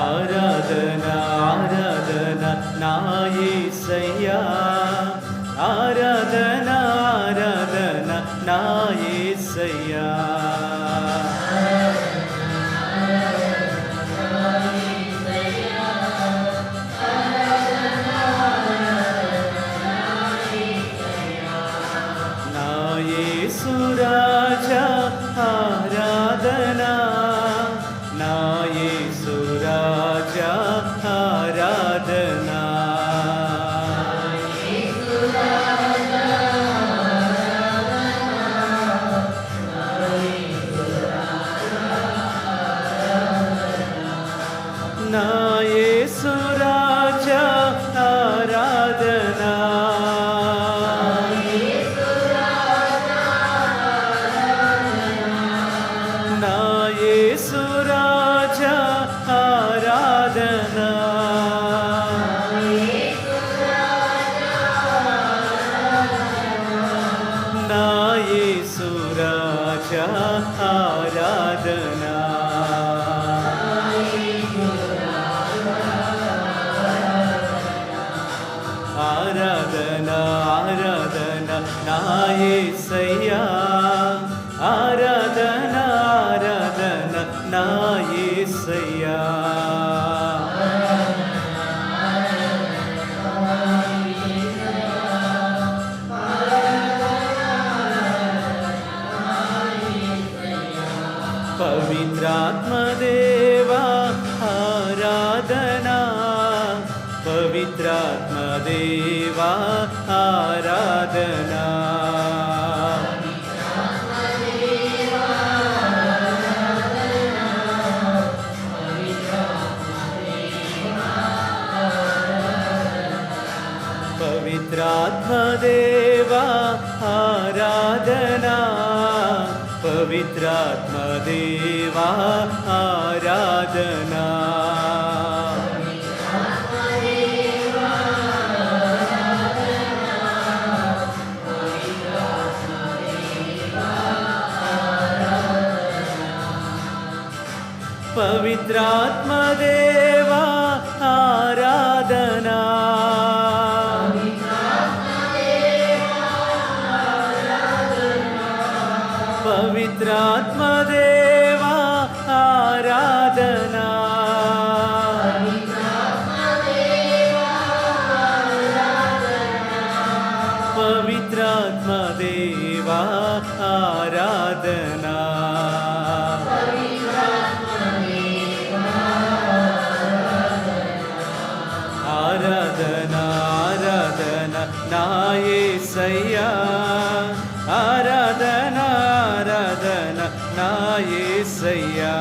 ఆరాధన ఆరాధన నా యేసయ్యా, ఆరాధన ఆరాధన నా యేసయ్యా. నా యేసు రాజా ఆరాధన, నా యేసు రాజా ఆరాధన. నా యేసు రాజా ఆరాధన, నా యేసు రాజా ఆరాధన. నా యేసు రాజా ఆరాధన. ఆరాధన ఆరాధన నా యేసయ్యా, ఆరాధన ఆరాధన నా యేసయ్యా. పవిత్రాత్మ దేవా ఆరాధన, పవిత్రాత్మ దేవా ఆరాధన. పవిత్రాత్మ దేవా ఆరాధన, పవిత్రాత్మ దేవా ఆరాధన. పవిత్రాత్మ దేవా ఆరాధన, పవిత్రాత్మ దేవా ఆరాధన. పవిత్రాత్మ దేవా ఆరాధన. ఆరాధన ఆరాధన నా యేసయ్యా, ఆరాధన ఆరాధన నా యేసయ్యా.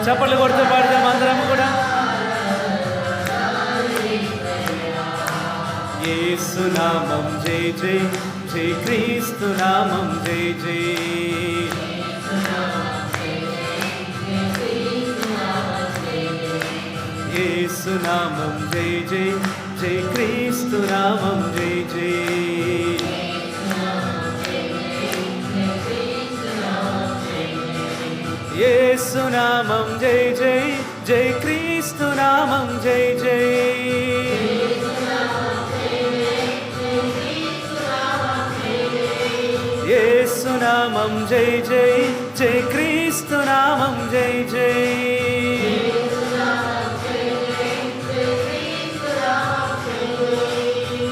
చప్పట్లు కొడుతూ పాడదాం అందరం కూడా. యేసు నామం జై జై, జై క్రీస్తు నామం జై జై. యేసు నామం జై జై, జై క్రీస్తు నామం జై జై. యేసు నామం జై జై, జై క్రీస్తు నామం జై జై. యేసు నామం జై జై, జై క్రీస్తు నామం జై జై.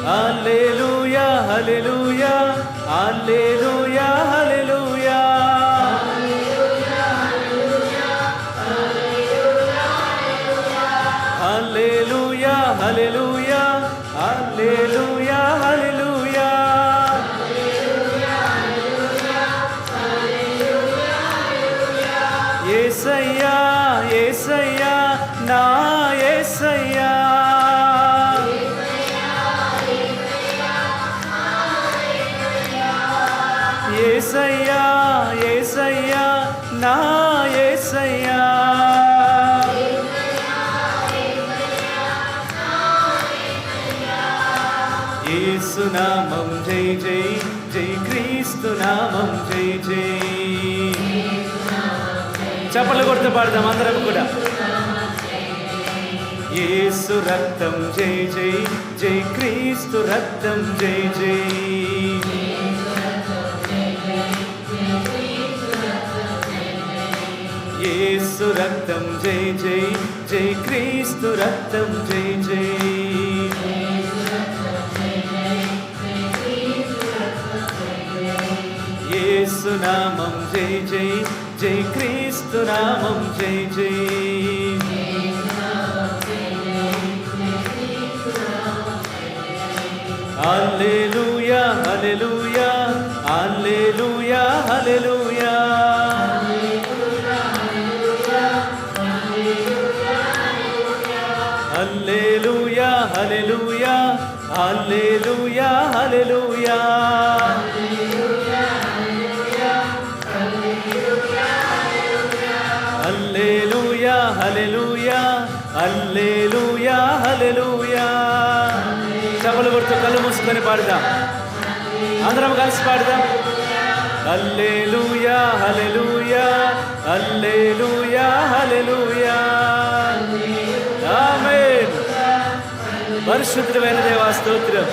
హల్లెలూయా హల్లెలూయా హల్లెలూయా హల్లెలూయా. హల్లెలూయా హల్లెలూయా హల్లెలూయా హల్లెలూయా. యేసయ్యా యేసయ్యా నా యేసయ్యా, యేసయ్యా యేసయ్యా నా యేసయ్యా. యేసు నామం జై జై, జై క్రీస్తు క్రీస్తు నామం జై జై. చప్పట్లు కొడుతూ పాడదాం అందరం కూడా. యేసు రక్తం జై జై, జై క్రీస్తు రక్తం జై జై. యేసు రక్తం జై జై, జై క్రీస్తు రక్తం జై జై. యేసు నామం జై జై, జై క్రీస్తు నామం జై జై. హల్లెలూయా హల్లెలూయా హల్లెలూయా హల్లెలూయా. హల్లెలూయా హల్లెలూయా హల్లెలూయా హల్లెలూయా. హల్లెలూయా హల్లెలూయా హల్లెలూయా హల్లెలూయా. చప్పట్లు కొడుతూ కళ్ళు మూసుకొని పాడదాం, అందరం కలిసి పాడదాం. హల్లెలూయా హల్లెలూయా హల్లెలూయా హల్లెలూయా. ఆమేన్. పరిశుద్ధమైన దేవా స్తోత్రం.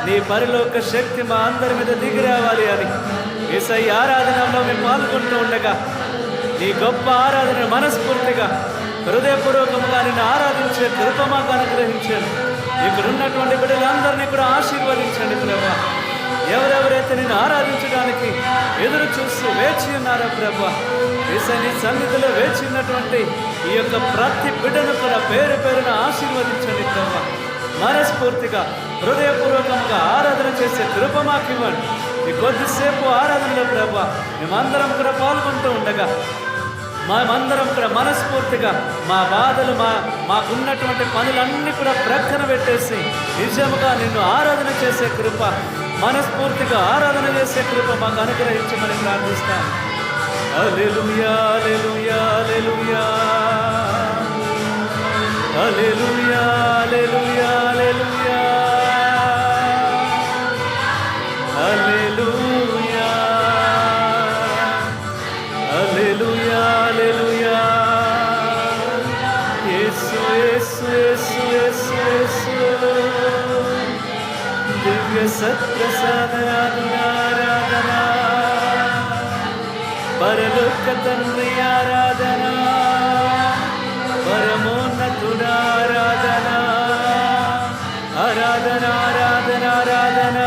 నీ పరలోక శక్తి మా అందరి మీద దిగి రావాలి అని యేసయ్య ఆరాధనలో మేము పాల్గొంటూ ఉండగా నీ గొప్ప ఆరాధన మనస్ఫూర్తిగా హృదయపూర్వకంగా నిన్ను ఆరాధించే కృప మాకు అనుగ్రహించండి. ఇక్కడ ఉన్నటువంటి బిడ్డలందరినీ కూడా ఆశీర్వదించండి ప్రభా. ఎవరెవరైతే నిన్ను ఆరాధించడానికి ఎదురు చూస్తూ వేచి ఉన్నారో ప్రభా, యేసయ్య నీ సన్నిధిలో వేచి ఉన్నటువంటి ఈ యొక్క ప్రతి బిడ్డను కూడా పేరు పేరున ఆశీర్వదించండి ప్రభా. మనస్ఫూర్తిగా హృదయపూర్వకంగా ఆరాధన చేసే కృప మాకు ఇవ్వండి. ఈ కొద్దిసేపు ఆరాధనలో ప్రభా మేమందరం కూడా పాల్గొంటూ ఉండగా మేమందరం కూడా మనస్ఫూర్తిగా మా బాధలు మాకున్నటువంటి పనులన్నీ కూడా ప్రక్కన పెట్టేసి నిజముగా నిన్ను ఆరాధన చేసే కృప, మనస్ఫూర్తిగా ఆరాధన చేసే కృప మాకు అనుగ్రహించమని ప్రార్థిస్తాను. హల్లెలూయా హల్లెలూయా హల్లెలూయా హల్లెలూయా హల్లెలూయా హల్లెలూయా హల్లెలూయా హల్లెలూయా హల్లెలూయా. యేసు యేసు యేసు యేసు యేసు. దివ్య సత్ప్రసాద ఆరాధన, పరలోక తండ్రి ఆరాధన, పరమోన్నతుడ ఆరాధన ఆరాధన ఆరాధన ఆరాధన.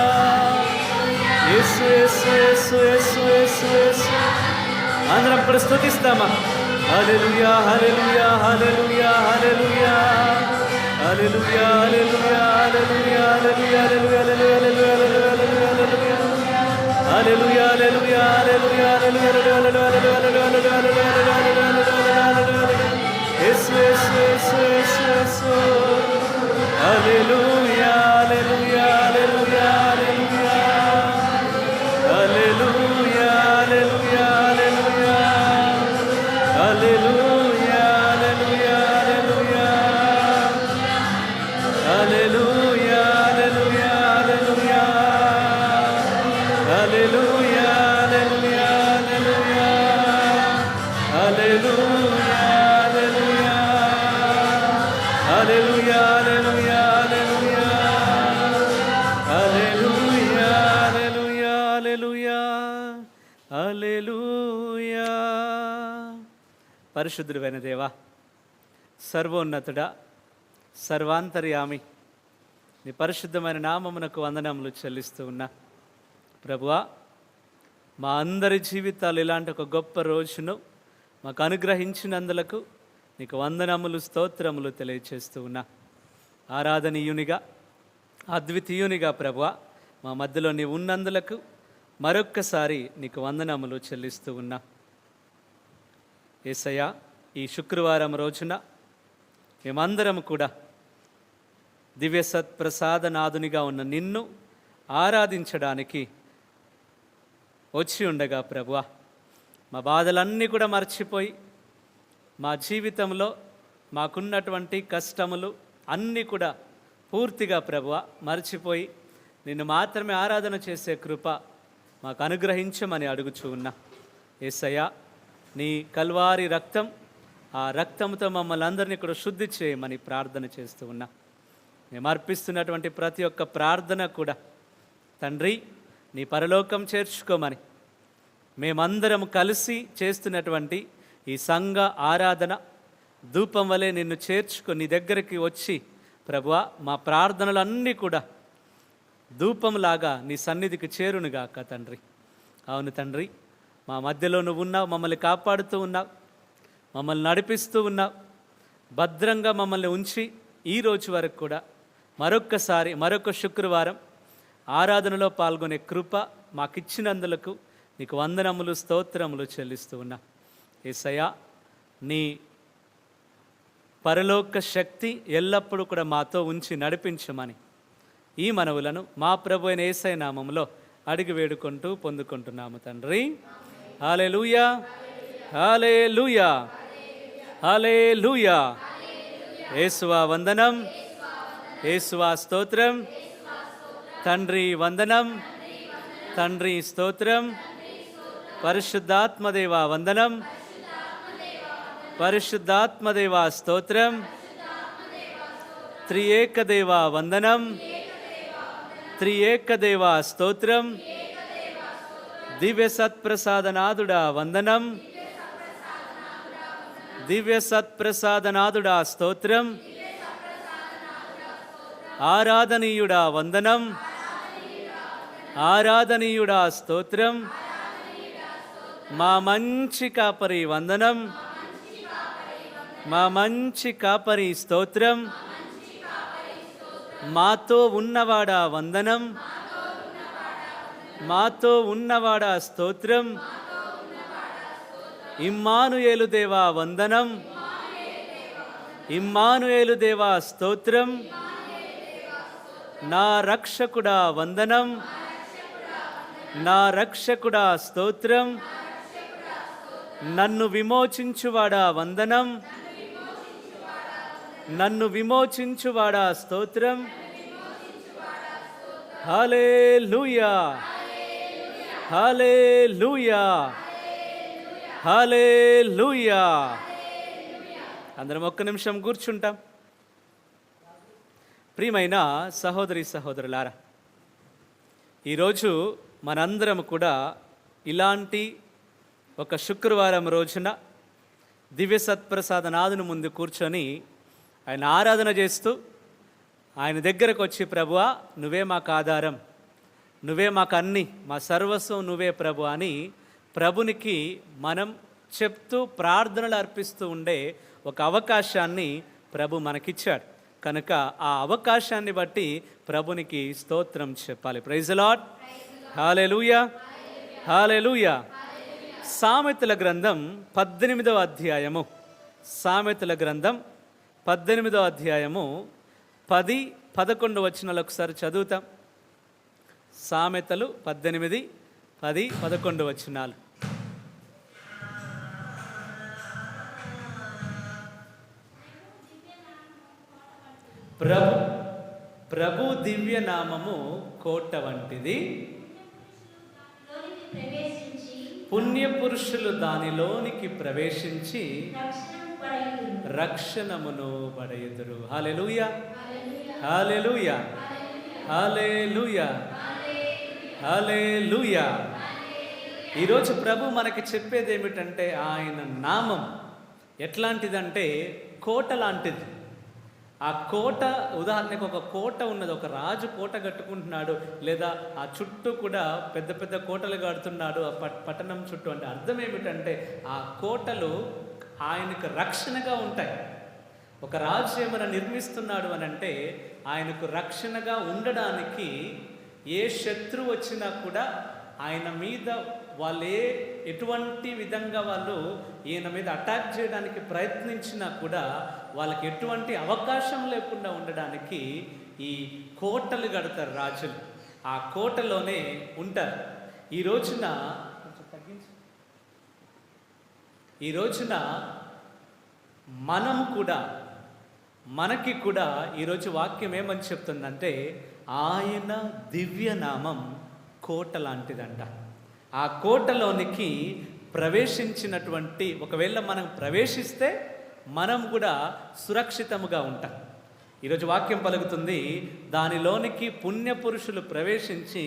యేసు యేసు యేసు యేసు యేసు యేసు. అందరం కూడా స్తుతిస్తామా. హల్లెలూయా హల్లెలూయా హల్లెలూయా హల్లెలూయా హల్లెలూయా హల్లెలూయా హల్లెలూయా హల్లెలూయా హల్లెలూయా హల్లెలూయా హల్లెలూయా. యేసు యేసు యేసు యేసు యేసు. హల్లెలూయా హల్లెలూయా హల్లెలూయా హల్లెలూయా హల్లెలూయా హల్లెలూయా హల్లెలూయా హల్లెలూయా హల్లెలూయా హల్లెలూయా హల్లెలూయా హల్లెలూయా హల్లెలూయా హల్లెలూయా హల్లెలూయా హల్లెలూయా హల్లెలూయా హల్లెలూయా హల్లెలూయా. పరిశుద్ధుడైన దేవా, సర్వోన్నతుడా, సర్వాంతర్యామి, నీ పరిశుద్ధమైన నామమునకు వందనములు చెల్లిస్తూ ఉన్నా ప్రభువా. మా అందరి జీవితాలు ఇలాంటి ఒక గొప్ప రోజును మాకు అనుగ్రహించినందులకు నీకు వందనములు స్తోత్రములు తెలియచేస్తూ ఉన్నా. ఆరాధనీయునిగా అద్వితీయునిగా ప్రభువా మా మధ్యలో నీవు ఉన్నందులకు మరొక్కసారి నీకు వందనములు చెల్లిస్తూ ఉన్నా. యేసయ్యా, ఈ శుక్రవారం రోజున మేమందరం కూడా దివ్య సత్ప్రసాదనాథునిగా ఉన్న నిన్ను ఆరాధించడానికి వచ్చి ఉండగా ప్రభువా, మా బాధలన్నీ కూడా మర్చిపోయి మా జీవితంలో మాకున్నటువంటి కష్టములు అన్నీ కూడా పూర్తిగా ప్రభువా మర్చిపోయి నిన్ను మాత్రమే ఆరాధన చేసే కృప మాకు అనుగ్రహించమని అడుగుచూ ఉన్నా. యేసయ్యా, నీ కల్వారి రక్తం, ఆ రక్తంతో మమ్మల్ని అందరినీ కూడా శుద్ధి చేయమని ప్రార్థన చేస్తూ ఉన్నా. మేము అర్పిస్తున్నటువంటి ప్రతి ఒక్క ప్రార్థన కూడా తండ్రి నీ పరలోకం చేర్చుకోమని, మేమందరం కలిసి చేస్తున్నటువంటి ఈ సంఘ ఆరాధన ధూపం వలె నిన్ను చేర్చుకొని నీ దగ్గరికి వచ్చి ప్రభువా, మా ప్రార్థనలన్నీ కూడా ధూపంలాగా నీ సన్నిధికి చేరునుగాక తండ్రి. అవును తండ్రి, మా మధ్యలో నువ్వు ఉన్నావు, మమ్మల్ని కాపాడుతూ ఉన్నావు, మమ్మల్ని నడిపిస్తూ ఉన్నావు, భద్రంగా మమ్మల్ని ఉంచి ఈ రోజు వరకు కూడా మరొక శుక్రవారం ఆరాధనలో పాల్గొనే కృప మాకిచ్చినందులకు నీకు వందనములు, స్తోత్రములు చెల్లిస్తూ ఉన్నా. యేసయ్యా, నీ పరలోక శక్తి ఎల్లప్పుడూ కూడా మాతో ఉంచి నడిపించమని ఈ మనవులను మా ప్రభు అయిన యేసయ్య నామములో అడిగి వేడుకుంటూ పొందుకుంటున్నాము తండ్రి. హల్లెలూయా, హల్లెలూయా, హల్లెలూయా. యేసువా వందనం, యేసువా స్తోత్రం, తండ్రి వందనం, తండ్రి స్తోత్రం, పరిశుద్ధాత్మదేవా వందనం, పరిశుద్ధాత్మదేవా స్తోత్రం, త్రియేకదేవా వందనం, త్రియేకదేవా స్తోత్రం, దివ్య సత్ప్రసాదనాథుడా వందనం, దివ్య సత్ప్రసాదనాథుడా స్తోత్రం, ఆరాధనీయుడా వందనం, ఆరాధనీయుడా స్తోత్రం, మా మంచి కాపరి వందనం, మా మంచి కాపరి స్తోత్రం, మాతో ఉన్నవాడా వందనం, మాతో ఉన్నవాడా స్తోత్రం, ఇమ్మానుయేలు దేవా వందనం, ఇమ్మానుయేలు దేవా స్తోత్రం, నా రక్షకుడా వందనం, నా రక్షకుడా స్తోత్రం, నన్ను విమోచించువాడా వందనం, నన్ను విమోచించువాడా స్తోత్రం. హల్లెలూయా, హల్లెలూయా, హల్లెలూయా. అందరం ఒక్క నిమిషం కూర్చుంటాం. ప్రియమైన సహోదరి సహోదరులారా, ఈరోజు మనందరం కూడా ఇలాంటి ఒక శుక్రవారం రోజున దివ్య సత్ప్రసాదనాథుని ముందు కూర్చొని ఆయన ఆరాధన చేస్తూ ఆయన దగ్గరకు వచ్చి, ప్రభువా నువ్వే మాకు ఆధారం, నువ్వే మాకు అన్ని, మా సర్వస్వం నువ్వే ప్రభు అని ప్రభునికి మనం చెప్తూ ప్రార్థనలు అర్పిస్తూ ఉండే ఒక అవకాశాన్ని ప్రభు మనకిచ్చాడు. కనుక ఆ అవకాశాన్ని బట్టి ప్రభునికి స్తోత్రం చెప్పాలి. ప్రైజ్ ది లార్డ్, హల్లెలూయా, హల్లెలూయా. సామెతల గ్రంథం 18వ అధ్యాయము, సామెతల గ్రంథం 18వ అధ్యాయము 10-11 వచనాలు ఒకసారి చదువుతాం. సామెతలు 18, 10, 11 వచనాలు. ప్రభు దివ్య నామము కోట వంటిది, పుణ్యపురుషులు దానిలోనికి ప్రవేశించి రక్షణమును పడయుదురు. హల్లెలూయా, హల్లెలూయా, హల్లెలూయా, హల్లెలూయా. ఈరోజు ప్రభు మనకి చెప్పేది ఏమిటంటే, ఆయన నామం ఎట్లాంటిదంటే కోట లాంటిది. ఆ కోట, ఉదాహరణకు ఒక కోట ఉన్నది, ఒక రాజు కోట కట్టుకుంటున్నాడు, లేదా ఆ చుట్టూ కూడా పెద్ద పెద్ద కోటలు కడుతున్నాడు ఆ పట్టణం చుట్టూ. అంటే అర్థం ఏమిటంటే ఆ కోటలు ఆయనకు రక్షణగా ఉంటాయి. ఒక రాజు ఏమైనా నిర్మిస్తున్నాడు అని అంటే ఆయనకు రక్షణగా ఉండడానికి ఏ శత్రువు వచ్చినా కూడా ఆయన మీద వాళ్ళు ఎటువంటి విధంగా వాళ్ళు ఈయన మీద అటాక్ చేయడానికి ప్రయత్నించినా కూడా వాళ్ళకి ఎటువంటి అవకాశం లేకుండా ఉండడానికి ఈ కోటలు కడతారు రాజులు. ఆ కోటలోనే ఉంటారు. ఈ రోజున మనము కూడా, మనకి కూడా ఈరోజు వాక్యం ఏమని చెప్తుందంటే, ఆయన దివ్యనామం కోట లాంటిదంట. ఆ కోటలోనికి ప్రవేశించినటువంటి, ఒకవేళ మనం ప్రవేశిస్తే మనం కూడా సురక్షితముగా ఉంటాం. ఈరోజు వాక్యం పలుకుతుంది, దానిలోనికి పుణ్యపురుషులు ప్రవేశించి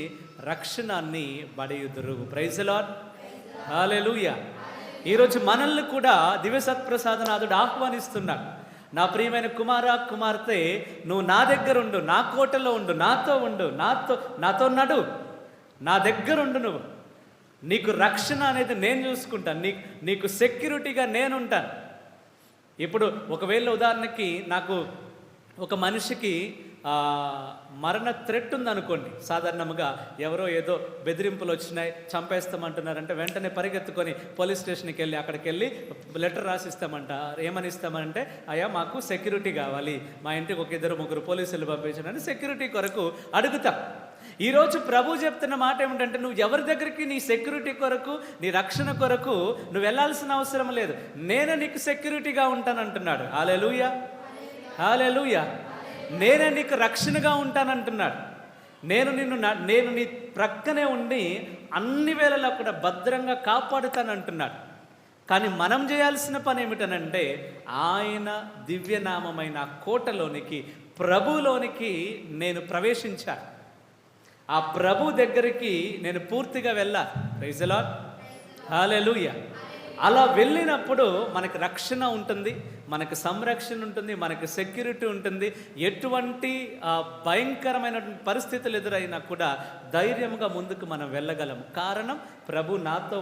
రక్షణాన్ని బడయుదురు. ప్రైజ్ ది లార్డ్, హల్లెలూయా. ఈరోజు మనల్ని కూడా దివ్య సత్ప్రసాదనాథుడు ఆహ్వానిస్తున్నాడు. నా ప్రియమైన కుమార కుమార్తె, నువ్వు నా దగ్గర ఉండు, నా కోటలో ఉండు, నాతో ఉండు, నాతో నడు, నా దగ్గర ఉండు. నువ్వు, నీకు రక్షణ అనేది నేను చూసుకుంటాను, నీకు సెక్యూరిటీగా నేనుంటాను. ఇప్పుడు ఒకవేళ ఉదాహరణకి నాకు ఒక మనిషికి మరణ థ్రెట్ ఉందనుకోండి. సాధారణంగా ఎవరో ఏదో బెదిరింపులు వచ్చినాయి, చంపేస్తామంటున్నారంటే వెంటనే పరిగెత్తుకొని పోలీస్ స్టేషన్కి వెళ్ళి అక్కడికి వెళ్ళి లెటర్ రాసిస్తామంట. ఏమని ఇస్తామంటే, అయ్యా మాకు సెక్యూరిటీ కావాలి, మా ఇంటికి ఒక 2-3 పోలీసులు పంపించండి, సెక్యూరిటీ కొరకు అడుగుతాం. ఈరోజు ప్రభు చెప్తున్న మాట ఏమిటంటే, నువ్వు ఎవరి దగ్గరికి నీ సెక్యూరిటీ కొరకు, నీ రక్షణ కొరకు నువ్వు వెళ్ళాల్సిన అవసరం లేదు, నేనే నీకు సెక్యూరిటీగా ఉంటానంటున్నాడు. హల్లెలూయా, హల్లెలూయా. నేనే నీకు రక్షణగా ఉంటానంటున్నాడు. నేను నీ ప్రక్కనే ఉండి అన్ని వేళలా కూడా భద్రంగా కాపాడుతానంటున్నాడు. కానీ మనం చేయాల్సిన పని ఏమిటనంటే, ఆయన దివ్యనామమైన కోటలోనికి, ప్రభులోనికి నేను ప్రవేశించా. ఆ ప్రభు దగ్గరికి నేను పూర్తిగా వెళ్ళాలి. ప్రైజ్ ది లార్డ్, హల్లెలూయా. అలా వెళ్ళినప్పుడు మనకు రక్షణ ఉంటుంది, మనకు సంరక్షణ ఉంటుంది, మనకు సెక్యూరిటీ ఉంటుంది. ఎటువంటి భయంకరమైనటువంటి పరిస్థితులు ఎదురైనా కూడా ధైర్యంగా ముందుకు మనం వెళ్ళగలం. కారణం, ప్రభు నాతో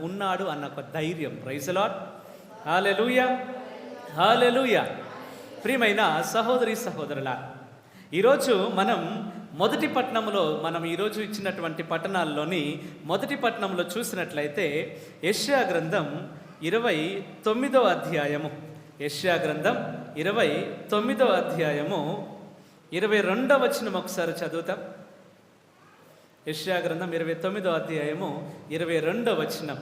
ఉన్నాడు అన్న ఒక ధైర్యం. ప్రైజ్ ది లార్డ్, హల్లెలూయా, హల్లెలూయా. ప్రియమైన సహోదరి సహోదరులారా, ఈరోజు మనం మొదటి పట్టణంలో, మనం ఈరోజు ఇచ్చినటువంటి పట్టణాల్లోని మొదటి పట్టణంలో చూసినట్లయితే యెషయా గ్రంథం 29వ అధ్యాయము, యెషయా గ్రంథం 29వ అధ్యాయము 22వ వచనం ఒకసారి చదువుతాం. యెషయా గ్రంథం 29వ అధ్యాయము 22వ వచనం.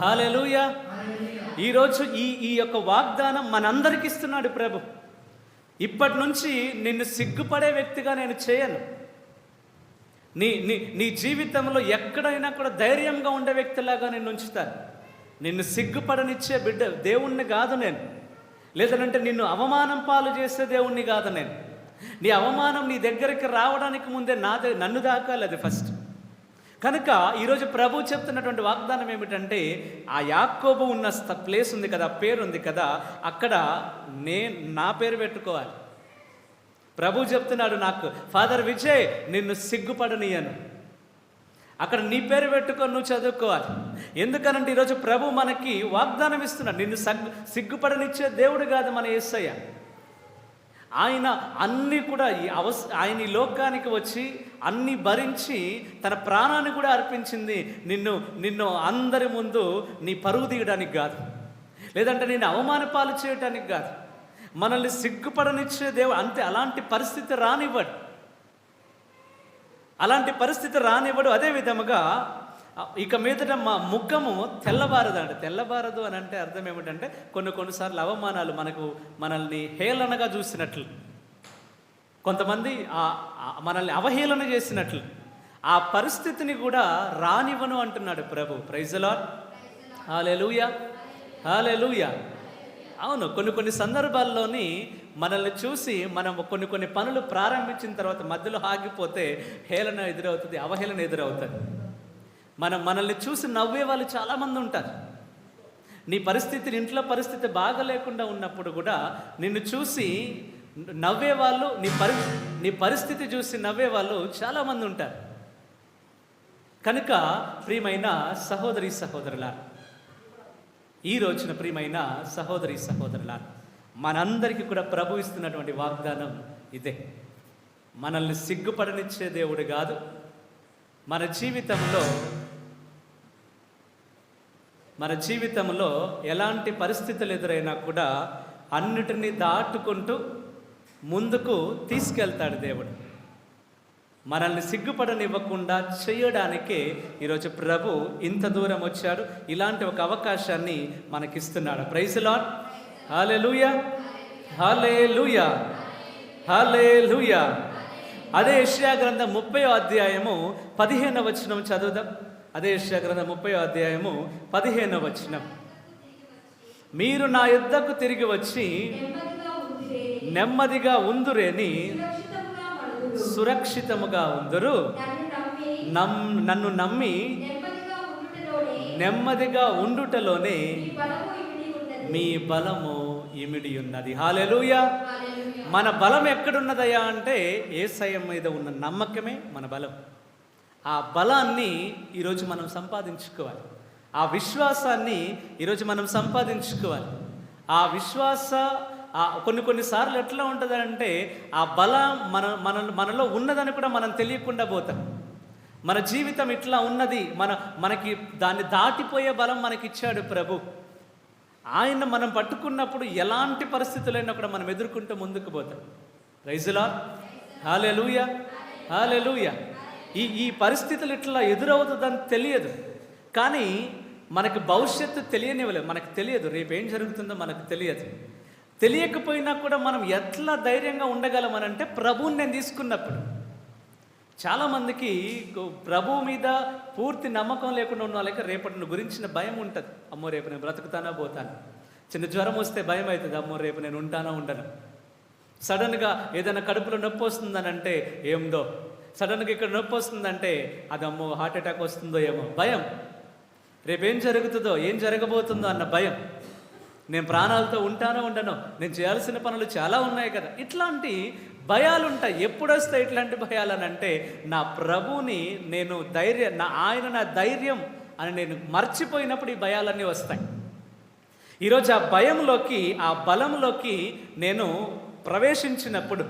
హల్లెలూయా. ఈరోజు ఈ యొక్క వాగ్దానం మనందరికి ఇస్తున్నాడు ప్రభు. ఇప్పటి నుంచి నిన్ను సిగ్గుపడే వ్యక్తిగా నేను చేయను. నీ జీవితంలో ఎక్కడైనా కూడా ధైర్యంగా ఉండే వ్యక్తిలాగా నేను ఉంచుతాను. నిన్ను సిగ్గుపడనిచ్చే బిడ్డ దేవుణ్ణి కాదు నేను, లేదంటే నిన్ను అవమానం పాలు చేసే దేవుణ్ణి కాదు నేను. నీ అవమానం నీ దగ్గరికి రావడానికి ముందే నన్ను దాకాలి, అది ఫస్ట్. కనుక ఈరోజు ప్రభు చెప్తున్నటువంటి వాగ్దానం ఏమిటంటే, ఆ యాకోబు ఉన్న ప్లేస్ ఉంది కదా, పేరు ఉంది కదా, అక్కడ నా పేరు పెట్టుకోవాలి. ప్రభు చెప్తున్నాడు నాకు, ఫాదర్ విజయ్ నిన్ను సిగ్గుపడనీయను, అక్కడ నీ పేరు పెట్టుకొని నువ్వు చదువుకోవాలి. ఎందుకనంటే ఈరోజు ప్రభు మనకి వాగ్దానం ఇస్తున్నాడు. నిన్ను సిగ్గుపడనిచ్చే దేవుడు కాదు మన యేసయ్య. ఆయన అన్నీ కూడా ఆయన ఈ లోకానికి వచ్చి అన్నీ భరించి తన ప్రాణాన్ని కూడా అర్పించింది నిన్ను అందరి ముందు నీ పరువు తీయడానికి కాదు, లేదంటే నేను అవమాన పాలు చేయడానికి కాదు. మనల్ని సిగ్గుపడనిచ్చే దేవుడు అంతే. అలాంటి పరిస్థితి రానివ్వడు, అలాంటి పరిస్థితి రానివ్వడు. అదే విధముగా ఇక మీదట మా ముఖము తెల్లబారదు అని అంటే అర్థం ఏమిటంటే, కొన్నిసార్లు అవమానాలు మనల్ని హేళనగా చూసినట్లు, కొంతమంది మనల్ని అవహేళన చేసినట్లు, ఆ పరిస్థితిని కూడా రానివ్వను అంటున్నాడు ప్రభు. ప్రైజ్ ది లార్డ్, హల్లెలూయా, హల్లెలూయా. అవును, కొన్ని సందర్భాల్లోని మనల్ని చూసి మనం కొన్ని పనులు ప్రారంభించిన తర్వాత మధ్యలో ఆగిపోతే హేళన ఎదురవుతుంది, అవహేళన ఎదురవుతుంది. మనల్ని చూసి నవ్వే వాళ్ళు చాలామంది ఉంటారు. నీ పరిస్థితి, ఇంట్లో పరిస్థితి బాగా లేకుండా ఉన్నప్పుడు కూడా నిన్ను చూసి నవ్వేవాళ్ళు, నీ పరిస్థితి చూసి నవ్వేవాళ్ళు చాలామంది ఉంటారు. కనుక ప్రియమైన సహోదరి సహోదరులారా, ఈ రోజున ప్రియమైన సహోదరి సహోదరులారా, మనందరికీ కూడా ప్రభు ఇస్తున్నటువంటి వాగ్దానం ఇదే. మనల్ని సిగ్గుపడనిచ్చే దేవుడు కాదు. మన జీవితంలో ఎలాంటి పరిస్థితులు ఎదురైనా కూడా అన్నిటినీ దాటుకుంటూ ముందుకు తీసుకెళ్తాడు దేవుడు. మనల్ని సిగ్గుపడనివ్వకుండా చేయడానికే ఈరోజు ప్రభు ఇంత దూరం వచ్చాడు. ఇలాంటి ఒక అవకాశాన్ని మనకిస్తున్నాడు. Praise lord. హల్లెలూయా, హల్లెలూయా, హల్లెలూయా. అదే యెషయా గ్రంథం 30వ అధ్యాయము 15వ వచనం చదువుదాం. అదే యెషయా గ్రంథం 30వ అధ్యాయము 15వ వచనం. మీరు నా యుద్ధకు తిరిగి వచ్చి నెమ్మదిగా ఉందురేని, సురక్షితముగా ఉందరు, నన్ను నమ్మి నెమ్మదిగా ఉండుటలోనే మీ బలము ఇమిడి ఉన్నది. హల్లెలూయా. మన బలం ఎక్కడున్నదయ్యా అంటే యేసయ్య మీద ఉన్న నమ్మకమే మన బలం. ఆ బలాన్ని ఈరోజు మనం సంపాదించుకోవాలి. ఆ విశ్వాసాన్ని ఈరోజు మనం సంపాదించుకోవాలి. ఆ విశ్వాస కొన్నిసార్లు ఎట్లా ఉంటుంది అంటే ఆ బలం మనలో ఉన్నదని కూడా మనం తెలియకుండా పోతాం. మన జీవితం ఇట్లా ఉన్నది, మనకి దాన్ని దాటిపోయే బలం మనకిచ్చాడు ప్రభు. ఆయన మనం పట్టుకున్నప్పుడు ఎలాంటి పరిస్థితులైనా కూడా మనం ఎదుర్కొంటూ ముందుకు పోతాం. Praise lord. Hallelujah, hallelujah. ఈ పరిస్థితులు ఇట్లా ఎదురవుతుందని తెలియదు, కానీ మనకి భవిష్యత్తు తెలియనివ్వలేదు. మనకు తెలియదు రేపు ఏం జరుగుతుందో మనకు తెలియదు. తెలియకపోయినా కూడా మనం ఎట్లా ధైర్యంగా ఉండగలమనంటే ప్రభువుని నేను తీసుకున్నప్పుడు. చాలామందికి ప్రభువు మీద పూర్తి నమ్మకం లేకుండా ఉన్న వాళ్ళకి రేపటి గురించిన భయం ఉంటుంది. అమ్మో రేపు నేను బ్రతుకుతానా పోతాను. చిన్న జ్వరం వస్తే భయం అవుతుంది. అమ్మో రేపు నేను ఉంటానా ఉండను. సడన్గా ఏదైనా కడుపులో నొప్పి వస్తుందనంటే ఏందో, సడన్గా ఇక్కడ నొప్పి వస్తుందంటే అది అమ్మో హార్ట్ అటాక్ వస్తుందో ఏమో భయం. రేపేం జరుగుతుందో, ఏం జరగబోతుందో అన్న భయం. నేను ప్రాణాలతో ఉంటానో ఉండనో, నేను చేయాల్సిన పనులు చాలా ఉన్నాయి కదా, ఇట్లాంటి భయాలు ఉంటాయి. ఎప్పుడు వస్తాయి ఇట్లాంటి భయాలు అని అంటే నా ప్రభుని నేను ఆయన నా ధైర్యం అని నేను మర్చిపోయినప్పుడు ఈ భయాలన్నీ వస్తాయి. ఈరోజు ఆ భయంలోకి, ఆ బలంలోకి నేను ప్రవేశించినప్పుడు,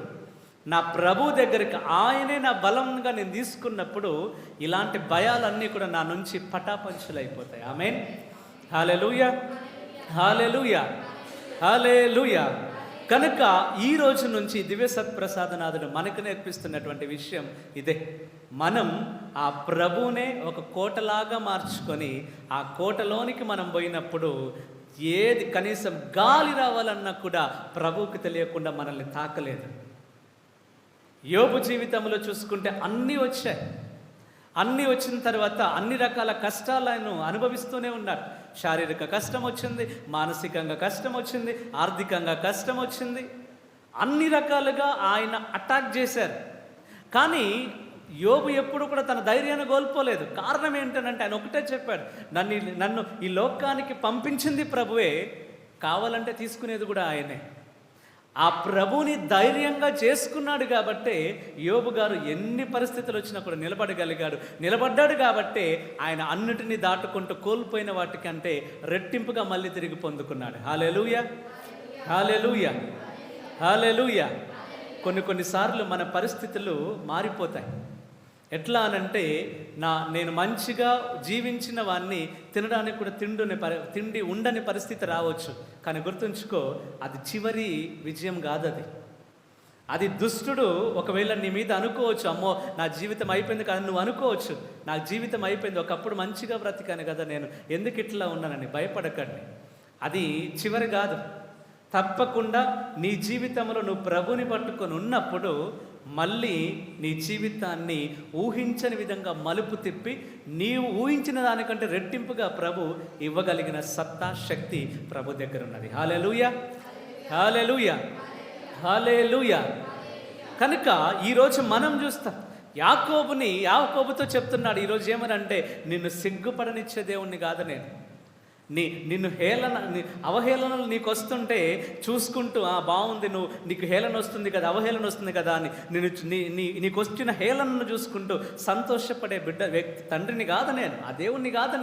నా ప్రభు దగ్గరికి ఆయనే నా బలంగా నేను తీసుకున్నప్పుడు ఇలాంటి భయాలన్నీ కూడా నా నుంచి పటాపంచులైపోతాయి. ఆమేన్. హల్లెలూయా, హల్లెలూయా, హల్లెలూయా. కనుక ఈ రోజు నుంచి దివ్య సత్ప్రసాదనాథుడు మనకు నేర్పిస్తున్నటువంటి విషయం ఇదే. మనం ఆ ప్రభువునే ఒక కోటలాగా మార్చుకొని ఆ కోటలోనికి మనం పోయినప్పుడు ఏది కనీసం గాలి రావాలన్నా కూడా ప్రభువుకి తెలియకుండా మనల్ని తాకలేదు. యోబు జీవితంలో చూసుకుంటే అన్నీ వచ్చాయి. అన్నీ వచ్చిన తర్వాత అన్ని రకాల కష్టాలను అనుభవిస్తూనే ఉన్నాడు. శారీరక కష్టం వచ్చింది, మానసికంగా కష్టం వచ్చింది, ఆర్థికంగా కష్టం వచ్చింది. అన్ని రకాలుగా ఆయన అటాక్ చేశారు. కానీ యోబు ఎప్పుడు కూడా తన ధైర్యాన్ని కోల్పోలేదు. కారణం ఏంటనంటే ఆయన ఒకటే చెప్పాడు, నన్ను ఈ లోకానికి పంపించింది ప్రభువే, కావాలంటే తీసుకునేది కూడా ఆయనే. ఆ ప్రభుని ధైర్యంగా చేసుకున్నాడు కాబట్టే యోబు గారు ఎన్ని పరిస్థితులు వచ్చినా కూడా నిలబడ్డాడు కాబట్టే ఆయన అన్నిటినీ దాటుకుంటూ కోల్పోయిన వాటికంటే రెట్టింపుగా మళ్ళీ తిరిగి పొందుకున్నాడు. హల్లెలూయా, హల్లెలూయా, హల్లెలూయా. కొన్నిసార్లు మన పరిస్థితులు మారిపోతాయి. ఎట్లా అనంటే నేను మంచిగా జీవించిన వాడిని తినడానికి కూడా తిండి ఉండని పరిస్థితి రావచ్చు. కానీ గుర్తుంచుకో, అది చివరి విజయం కాదు. అది దుష్టుడు ఒకవేళ నీ మీద అనుకోవచ్చు, అమ్మో నా జీవితం అయిపోయింది కదా, నువ్వు అనుకోవచ్చు నా జీవితం అయిపోయింది, ఒకప్పుడు మంచిగా బ్రతికాను కదా నేను, ఎందుకు ఇట్లా ఉన్నానని. భయపడకండి, అది చివరి కాదు. తప్పకుండా నీ జీవితంలో నువ్వు ప్రభుని పట్టుకొని ఉన్నప్పుడు మళ్ళీ నీ జీవితాన్ని ఊహించని విధంగా మలుపు తిప్పి నీవు ఊహించిన దానికంటే రెట్టింపుగా ప్రభు ఇవ్వగలిగిన సత్తా, శక్తి ప్రభు దగ్గర ఉన్నది. హల్లెలూయా, హల్లెలూయా, హల్లెలూయా. కనుక ఈరోజు మనం చూస్తాం, యాకోబుతో చెప్తున్నాడు ఈరోజు ఏమనంటే, నిన్ను సిగ్గుపడనిచ్చే దేవుణ్ణి కాదు నేను. నిన్ను అవహేళనలు నీకు వస్తుంటే చూసుకుంటూ బాగుంది, నీకు హేళన వస్తుంది కదా, అవహేళన వస్తుంది కదా అని నీకు వచ్చిన హేళనను చూసుకుంటూ సంతోషపడే తండ్రిని కాదు నేను, ఆ దేవుణ్ణి కాదు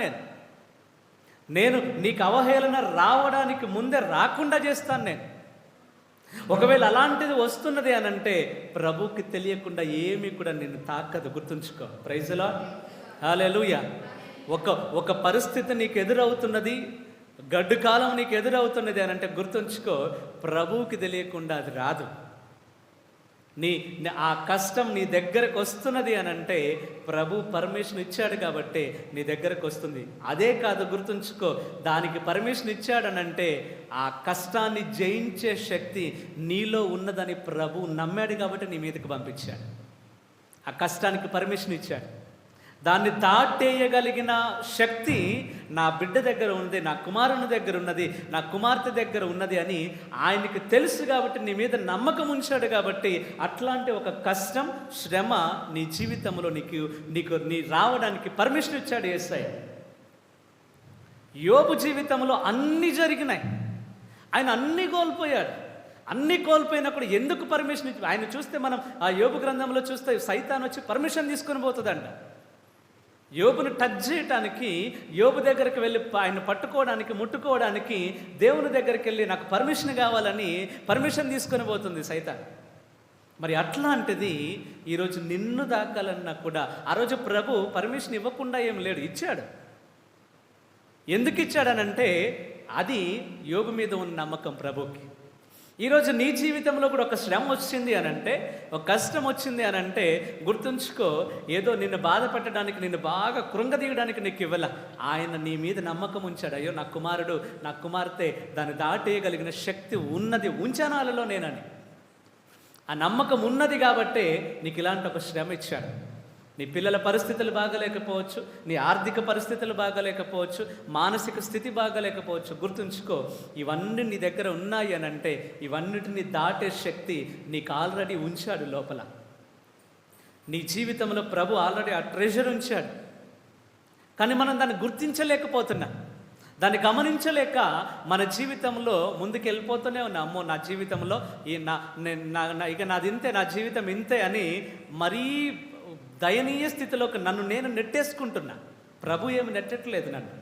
నేను నీకు అవహేళన రావడానికి ముందే రాకుండా చేస్తాను నేను. ఒకవేళ అలాంటిది వస్తున్నది అని అంటే ప్రభుకి తెలియకుండా ఏమీ కూడా నిన్ను తాకదు. గుర్తుంచుకో. Praise lord. హల్లెలూయా. ఒక పరిస్థితి నీకు ఎదురవుతున్నది, గడ్డు కాలం నీకు ఎదురవుతున్నది అని అంటే గుర్తుంచుకో, ప్రభువుకి తెలియకుండా అది రాదు. ఆ కష్టం నీ దగ్గరకు వస్తున్నది అని అంటే ప్రభు పర్మిషన్ ఇచ్చాడు కాబట్టి నీ దగ్గరకు వస్తుంది. అదే కాదు, గుర్తుంచుకో, దానికి పర్మిషన్ ఇచ్చాడనంటే ఆ కష్టాన్ని జయించే శక్తి నీలో ఉన్నదని ప్రభు నమ్మాడు కాబట్టి నీ మీదకి పంపించాడు. ఆ కష్టానికి పర్మిషన్ ఇచ్చాడు. దాన్ని దాటేయగలిగిన శక్తి నా బిడ్డ దగ్గర ఉంది, నా కుమారుని దగ్గర ఉన్నది, నా కుమార్తె దగ్గర ఉన్నది అని ఆయనకి తెలుసు కాబట్టి నీ మీద నమ్మకం ఉంచాడు కాబట్టి అట్లాంటి ఒక కష్టం, శ్రమ నీ జీవితంలో నీ రావడానికి పర్మిషన్ ఇచ్చాడు యేసయ్య. యోబు జీవితంలో అన్నీ జరిగినాయి, ఆయన అన్నీ కోల్పోయాడు. అన్నీ కోల్పోయినప్పుడు ఎందుకు పర్మిషన్ ఇచ్చి? ఆయన చూస్తే మనం ఆ యోబు గ్రంథంలో చూస్తే సైతాన్ వచ్చి పర్మిషన్ తీసుకొని పోతుందంట. యోబును టచ్ చేయటానికి, యోబు దగ్గరికి వెళ్ళి ఆయన పట్టుకోవడానికి, ముట్టుకోవడానికి దేవుని దగ్గరికి వెళ్ళి నాకు పర్మిషన్ కావాలని పర్మిషన్ తీసుకొని పోతుంది సైతాన్. మరి అట్లాంటిది ఈరోజు నిన్ను దాకాలన్నా కూడా ఆ రోజు ప్రభు పర్మిషన్ ఇవ్వకుండా ఏం లేడు, ఇచ్చాడు. ఎందుకు ఇచ్చాడనంటే అది యోబు మీద ఉన్న నమ్మకం ప్రభుకి. ఈరోజు నీ జీవితంలో కూడా ఒక శ్రమ వచ్చింది అని అంటే, ఒక కష్టం వచ్చింది అని అంటే గుర్తుంచుకో, ఏదో నిన్ను బాధ పెట్టడానికి, నిన్ను బాగా కృంగదీయడానికి నీకు ఇవ్వాల. ఆయన నీ మీద నమ్మకం ఉంచాడు. అయ్యో నా కుమారుడు, నా కుమార్తె దాన్ని దాటేయగలిగిన శక్తి ఉన్నది, ఉంచనాలలో నేనని ఆ నమ్మకం ఉన్నది కాబట్టే నీకు ఇలాంటి ఒక శ్రమ ఇచ్చాడు. నీ పిల్లల పరిస్థితులు బాగలేకపోవచ్చు, నీ ఆర్థిక పరిస్థితులు బాగలేకపోవచ్చు, మానసిక స్థితి బాగలేకపోవచ్చు. గుర్తుంచుకో, ఇవన్నీ నీ దగ్గర ఉన్నాయి అని అంటే ఇవన్నిటిని దాటే శక్తి నీకు ఆల్రెడీ ఉంచాడు లోపల. నీ జీవితంలో ప్రభు ఆల్రెడీ ఆ ట్రెజర్ ఉంచాడు. కానీ మనం దాన్ని గుర్తించలేకపోతున్నాం, దాన్ని గమనించలేక మన జీవితంలో ముందుకు వెళ్ళిపోతూనే ఉన్నా. అమ్మో నా జీవితంలో ఇక నాది ఇంతే, నా జీవితం ఇంతే అని మరీ దయనీయ స్థితిలోకి నన్ను నేను నెట్టేసుకుంటున్నా. ప్రభు ఏమి నెట్టట్లేదు నన్ను.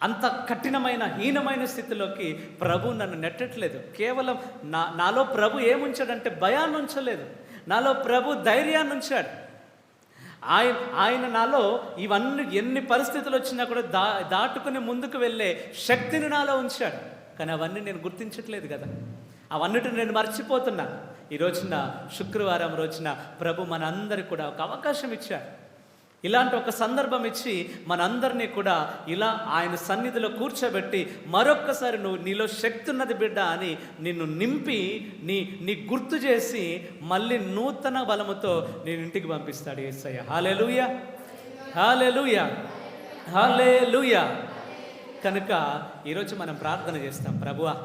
అంత కఠినమైన హీనమైన స్థితిలోకి ప్రభు నన్ను నెట్టట్లేదు. కేవలం నాలో ప్రభు ఏముంచాడంటే భయాన్ని ఉంచలేదు, నాలో ప్రభు ధైర్యాన్ని ఉంచాడు. ఆయన నాలో ఇవన్నీ ఎన్ని పరిస్థితులు వచ్చినా కూడా దాటుకుని ముందుకు వెళ్ళే శక్తిని నాలో ఉంచాడు. కానీ అవన్నీ నేను గుర్తించట్లేదు కదా, అవన్నిటిని నేను మర్చిపోతున్నా. ఈ రోజున శుక్రవారం రోజున ప్రభు మనందరికి కూడా ఒక అవకాశం ఇచ్చాడు. ఇలాంటి ఒక సందర్భం ఇచ్చి మనందరినీ కూడా ఇలా ఆయన సన్నిధిలో కూర్చోబెట్టి మరొక్కసారి నీలో శక్తి ఉన్నది బిడ్డ అని నిన్ను నింపి నీ గుర్తు చేసి మళ్ళీ నూతన బలముతో నేను ఇంటికి పంపిస్తాడు యేసయ్య. హల్లెలూయా, హల్లెలూయా, హల్లెలూయా. కనుక ఈరోజు మనం ప్రార్థన చేస్తాం. ప్రభువా,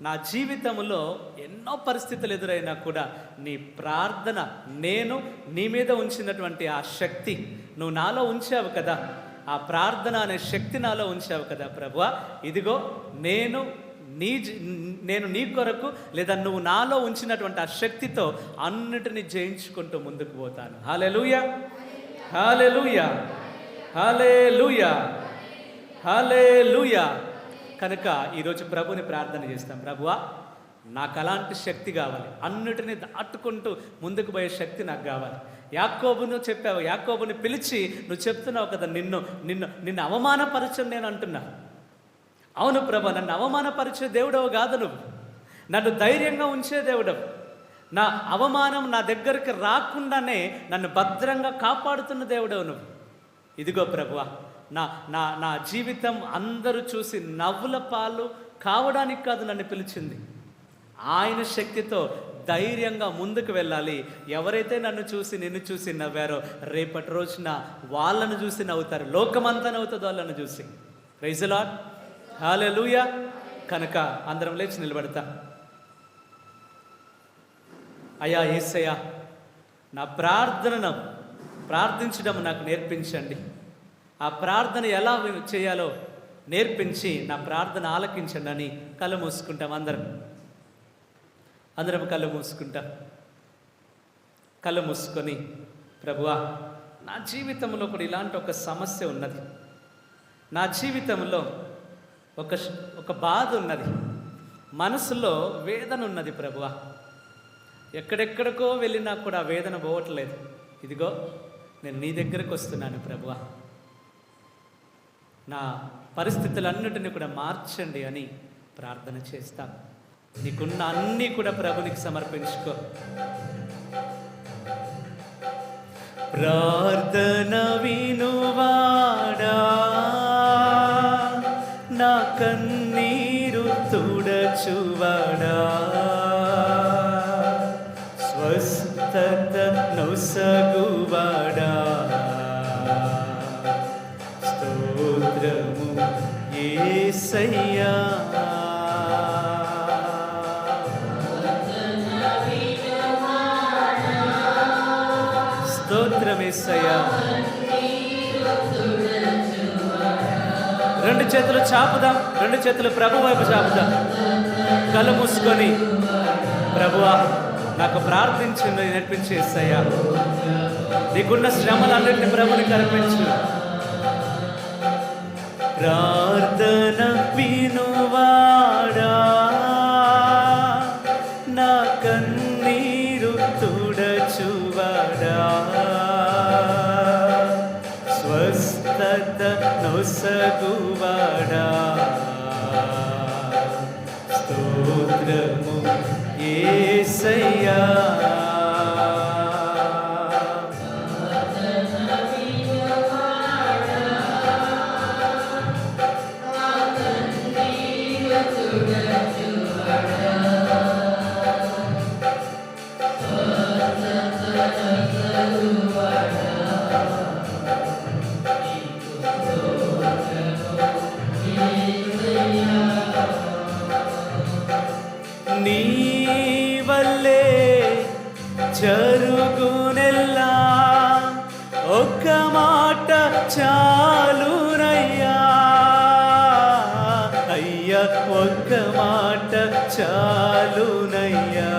నా జీవితంలో ఎన్నో పరిస్థితులు ఎదురైనా కూడా నీ ప్రార్థన, నేను నీ మీద ఉంచినటువంటి ఆ శక్తి నువ్వు నాలో ఉంచావు కదా, ఆ ప్రార్థన అనే శక్తి నాలో ఉంచావు కదా ప్రభువా. ఇదిగో నేను నీ కొరకు, లేదా నువ్వు నాలో ఉంచినటువంటి ఆ శక్తితో అన్నిటినీ జయించుకుంటూ ముందుకు పోతాను. హల్లెలూయా, హల్లెలూయా, హల్లెలూయా, హల్లెలూయా. కనుక ఈరోజు ప్రభుని ప్రార్థన చేస్తాం. ప్రభువా, నాకు అలాంటి శక్తి కావాలి, అన్నిటినీ దాటుకుంటూ ముందుకు పోయే శక్తి నాకు కావాలి. యాకోబును చెప్పావు, యాకోబుని పిలిచి నువ్వు చెప్తున్నావు కదా, నిన్ను అవమానపరచని నేను అంటున్నా. అవును ప్రభా, నన్ను అవమానపరిచే దేవుడవు కాదు నువ్వు, నన్ను ధైర్యంగా ఉంచే దేవుడవు. నా అవమానం నా దగ్గరికి రాకుండానే నన్ను భద్రంగా కాపాడుతున్న దేవుడవు నువ్వు. ఇదిగో ప్రభువా, నా జీవితం అందరూ చూసి నవ్వుల పాలు కావడానికి కాదు నన్ను పిలిచింది, ఆయన శక్తితో ధైర్యంగా ముందుకు వెళ్ళాలి. ఎవరైతే నన్ను చూసి నిన్ను చూసి నవ్వారో రేపటి రోజున వాళ్ళను చూసి నవ్వుతారు, లోకమంతా నవ్వుతుంది వాళ్ళను చూసి. ప్రైజ్ ది లార్డ్, హల్లెలూయా. కనుక అందరం లేచి నిలబడతా. అయ్యా యేసయ్యా, నా ప్రార్థనను ప్రార్థించడం నాకు నేర్పించండి. ఆ ప్రార్థన ఎలా చేయాలో నేర్పించి నా ప్రార్థన ఆలకించండి అని కళ్ళు మూసుకుంటాం. అందరం కళ్ళు మూసుకుంటాం. కళ్ళు మూసుకొని, ప్రభువా, నా జీవితంలో కూడా ఇలాంటి ఒక సమస్య ఉన్నది, నా జీవితంలో ఒక బాధ ఉన్నది, మనసులో వేదన ఉన్నది ప్రభువా. ఎక్కడెక్కడికో వెళ్ళినా కూడా వేదన పోవట్లేదు. ఇదిగో నేను నీ దగ్గరకు వస్తున్నాను ప్రభువా, నా పరిస్థితులన్నిటిని కూడా మార్చండి అని ప్రార్థన చేస్తాను. నీకున్న అన్నీ కూడా ప్రభునికి సమర్పించుకో. ప్రార్థన వినువాడా, నా కన్నీరు తుడచువాడా, స్వస్థత నొసగువాడా, స్తోత్రము యేసయ్యా. స్తోత్రం యేసయ్యా. రెండు చేతులు చాపుదాం, రెండు చేతులు ప్రభు వైపు చాపుదాం. కళ్ళు మూసుకొని, ప్రభువా నాకు ప్రార్థించింది నేర్పించి యేసయ్యా, నీకున్న శ్రమలన్నింటినీ ప్రభునికి అర్పించు. ప్రార్థన వినువాడా, నా కన్నీరు తుడచువాడా, స్వస్థత నొసగువాడా, స్తోత్రము యేసయ్యా. నీ వల్లే జరుగునెల్లా, ఒక్క మాట చాలునయ్యా, అయ్యా ఒక్క మాట చాలునయ్యా.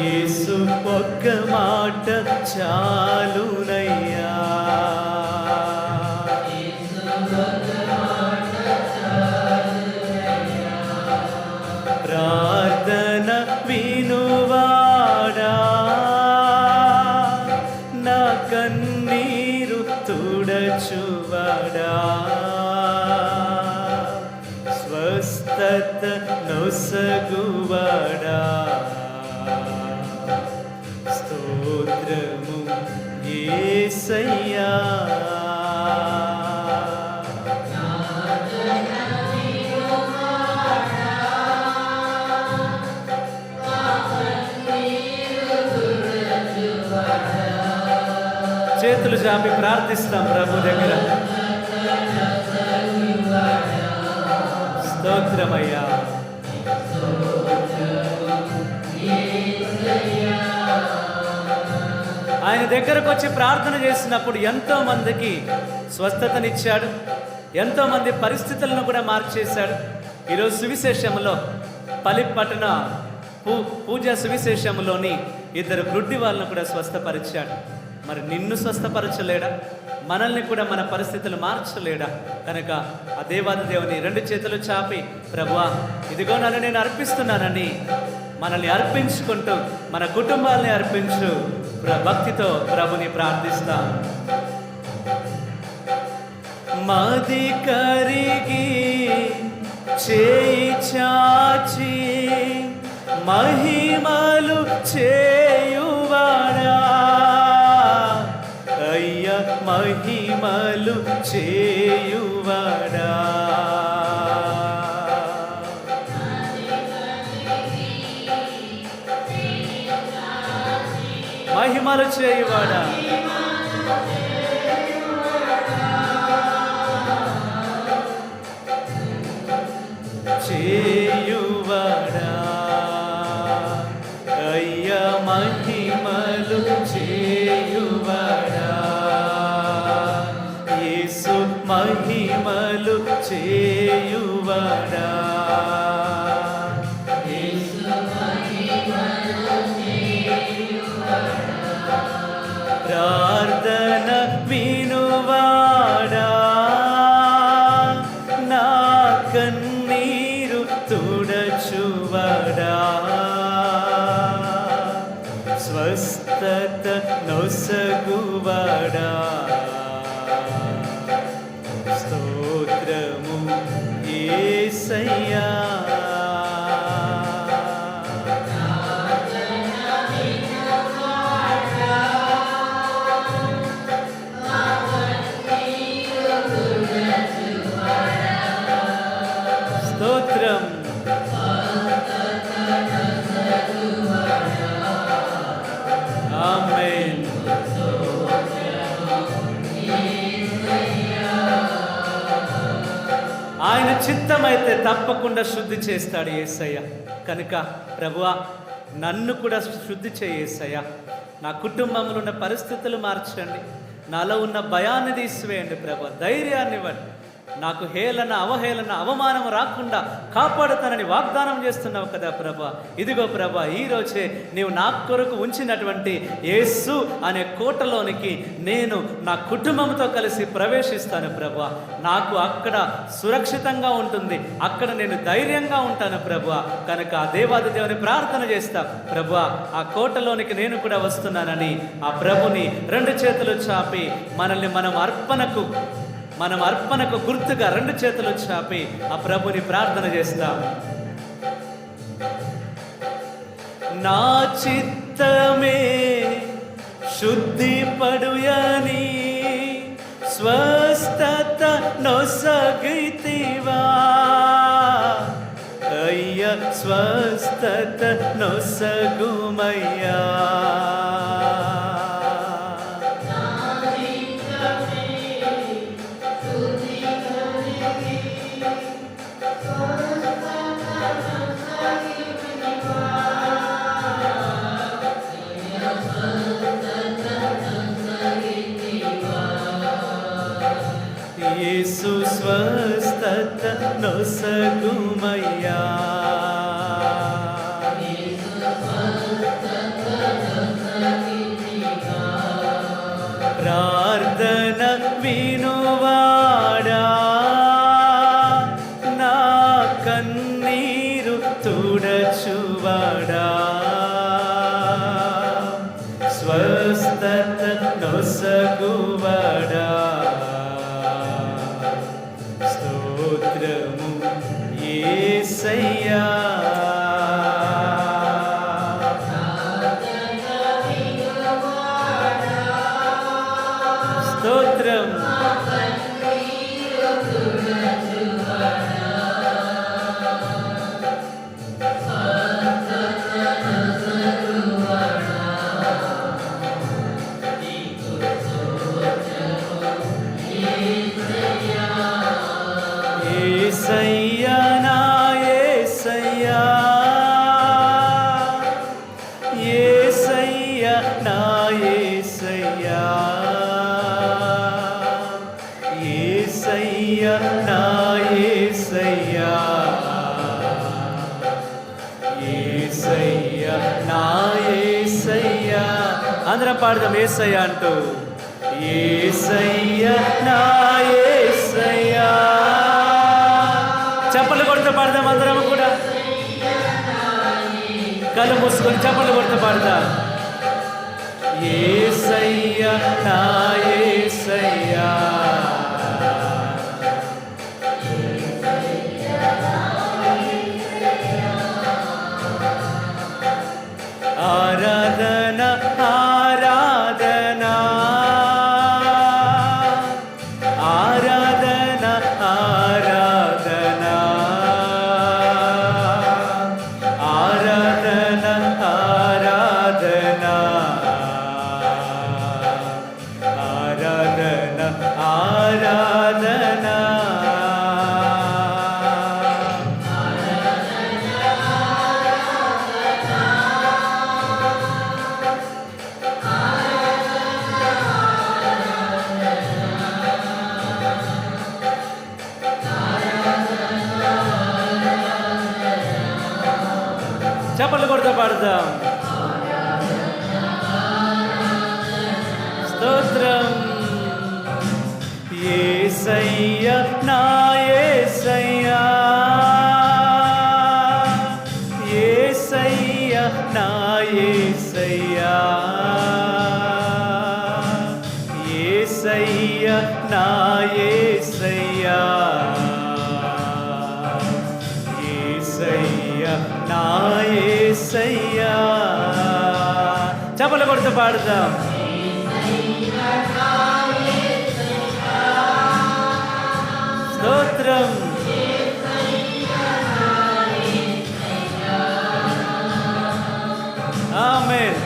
యేసు ఒక్క మాట చాలునయ్యా, ప్రార్థన వినువాడా, నా కన్నీరు తుడచువాడా, స్వస్థత నొసగువాడా, స్తోత్రము యేసయ్యా. చేతులు చాపి ప్రార్థిస్తాం ప్రభు దగ్గర. స్తోత్రమయ్యా. ఆయన దగ్గరకు వచ్చి ప్రార్థన చేసినప్పుడు ఎంతో మందికి స్వస్థతనిచ్చాడు, ఎంతో మంది పరిస్థితులను కూడా మార్చేశాడు. ఈరోజు సువిశేషంలో పట్టణ పూజా సువిశేషంలోని 2 గ్రుడ్డి వాళ్ళను కూడా స్వస్థపరిచాడు. మరి నిన్ను స్వస్థపరచలేడా? మనల్ని కూడా మన పరిస్థితులు మార్చలేడా? కనుక ఆ దేవాది దేవుని 2 చేతులు చాపి, ప్రభువా ఇదిగో నన్ను నేను అర్పిస్తున్నానని మనల్ని అర్పించుకుంటూ మన కుటుంబాలని అర్పించు భక్తితో ప్రభుని ప్రార్థిస్తాం. మది కరిగి చేయి చాచి మహిమలు చేయువాడా, అయ్యా మహిమలు చేయువాడా, మహిమలు చేయువాడా, చేయువాడా, అయ్యా మహిమలు చేయువాడా, యేసు మహిమలు చేయువాడా, ప్రార్థన వినువాడా, నొసగువాడా. స్తోత్రము యేసయ్యా. స్తోత్రం. ఆమేన్. ఆయన చిత్తమైతే తప్పకుండా శుద్ధి చేస్తాడు యేసయ్య. కనుక ప్రభువా, నన్ను కూడా శుద్ధి చేయి యేసయ్య. నా కుటుంబంలో ఉన్న పరిస్థితులు మార్చండి. నాలో ఉన్న భయాన్ని తీసివేయండి ప్రభు. ధైర్యాన్ని ఇవ్వండి. నాకు హేళన, అవహేళన, అవమానం రాకుండా కాపాడుతానని వాగ్దానం చేస్తున్నావు కదా ప్రభా. ఇదిగో ప్రభా, ఈరోజే నీవు నా కొరకు ఉంచినటువంటి యేసు అనే కోటలోనికి నేను నా కుటుంబంతో కలిసి ప్రవేశిస్తాను ప్రభా. నాకు అక్కడ సురక్షితంగా ఉంటుంది, అక్కడ నేను ధైర్యంగా ఉంటాను ప్రభా. కనుక ఆ దేవాది దేవుని ప్రార్థన చేస్తా ప్రభా. ఆ కోటలోనికి నేను కూడా వస్తున్నానని ఆ ప్రభుని రెండు చేతులు చాపి మనం అర్పణకు గుర్తుగా రెండు చేతులు చాపి ఆ ప్రభుని ప్రార్థన చేస్తాం. నా చిత్తమే శుద్ధిపడుయని స్వస్థత నొసగితివా అయ్య, స్వస్థత నొసగుమయ్యా. యేసు స్వస్థత నొసగుమయ్యా. ప్రార్థన వినువాడా, నా కన్నీరు తుడచువాడా. స్వస్థత నొసగువాడా. స్తోత్రము యేసయ్యా. స్తోత్రం. యేసయ్యా, నా యేసయ్యా, యేసయ్యా, నా యేసయ్యా, యేసయ్యా, నా యేసయ్యా, యేసయ్యా, నా యేసయ్యా. అందరం పాడదాం యేసయ్యా అంటూ. యేసయ్యా, నా యేసయ్యా. చప్పట్లు కొడుతూ పాడదాం అందరం కూడా. కళ్ళు మూసుకొని చప్పట్లు కొడుతూ పాడదాం. యేసయ్యా, నా యేసయ్యా, ఆరాధన ఆరాధన ఆరాధన ఆరాధన ఆరాధన ఆరాధన ఆరాధన ఆరాధన. చప్పట్లు కొడుతూ పాడదాం. స్తోత్రం. యేసయ్యా, నా యేసయ్యా, యేసయ్యా, నా యేసయ్యా, యేసయ్యా నా యేసయ్యా, యేసయ్యా నా యేసయ్యా. చప్పలు కొడుతూ పాడుదాం. స్తోత్రం. ఆమేన్.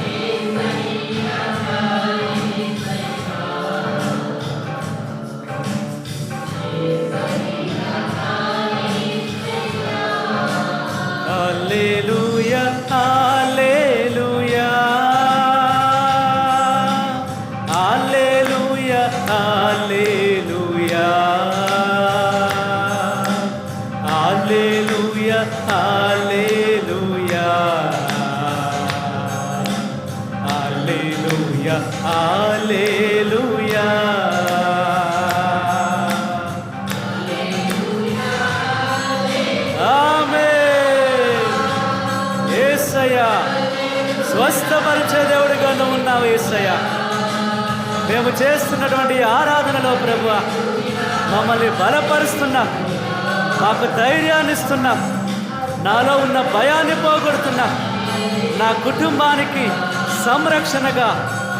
హల్లెలూయా హల్లెలూయా హల్లెలూయా హల్లెలూయా హల్లెలూయా హల్లెలూయా హల్లెలూయా హల్లెలూయా. స్వస్థపరిచే దేవుడిగా నువ్వు ఉన్నావు యేసయ్యా. మేము చేస్తున్నటువంటి ఆరాధనలో ప్రభువా మమ్మల్ని బలపరుస్తున్నా, మాకు ధైర్యాన్ని ఇస్తున్నా, నాలో ఉన్న భయాన్ని పోగొడుతున్నా, నా కుటుంబానికి సంరక్షణగా